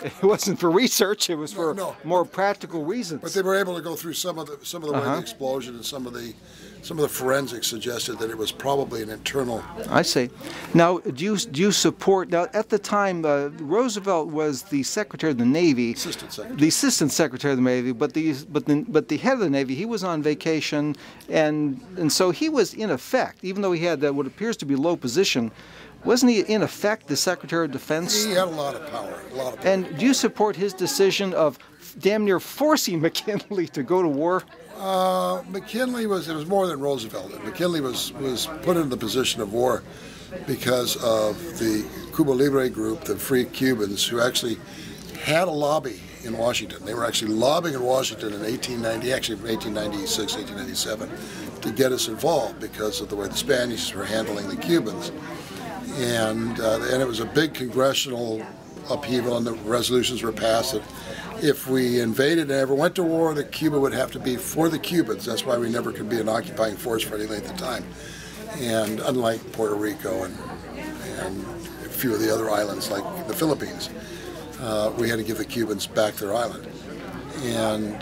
it wasn't for research. It was for more practical reasons. But they were able to go through some of the way the explosion and some of the forensics suggested that it was probably an internal. I see. Now, do you support? Now, at the time, Roosevelt was the Secretary of the Navy, the Assistant Secretary of the Navy, but the head of the Navy, he was on vacation, and so he was in effect, even though he had what appears to be low position. Wasn't he, in effect, the Secretary of Defense? He had a lot of power, And do you support his decision of damn near forcing McKinley to go to war? McKinley it was more than Roosevelt. McKinley was put in the position of war because of the Cuba Libre group, the Free Cubans, who actually had a lobby in Washington. They were actually lobbying in Washington in 1890, actually from 1896, 1897, to get us involved because of the way the Spaniards were handling the Cubans. And it was a big congressional upheaval, and the resolutions were passed that if we invaded and ever went to war, that Cuba would have to be for the Cubans. That's why we never could be an occupying force for any length of time. And unlike Puerto Rico and a few of the other islands like the Philippines, we had to give the Cubans back their island. And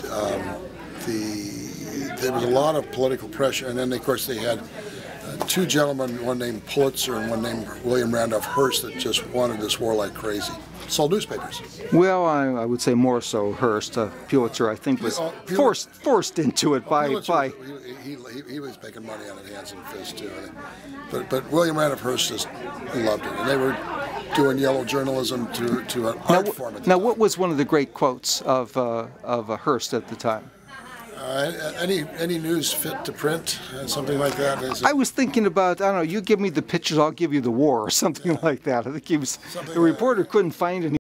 there was a lot of political pressure, and then of course they had two gentlemen, one named Pulitzer and one named William Randolph Hearst, that just wanted this war like crazy. Sold newspapers. Well, I would say more so Hearst. Pulitzer, I think, was forced into it by. He was making money on it, hands and fist too. But William Randolph Hearst just loved it, and they were doing yellow journalism to an art form. Now, what was one of the great quotes of Hearst at the time? Any news fit to print, something like that. I was thinking about, I don't know, you give me the pictures, I'll give you the war, or something like that. I think the reporter couldn't find any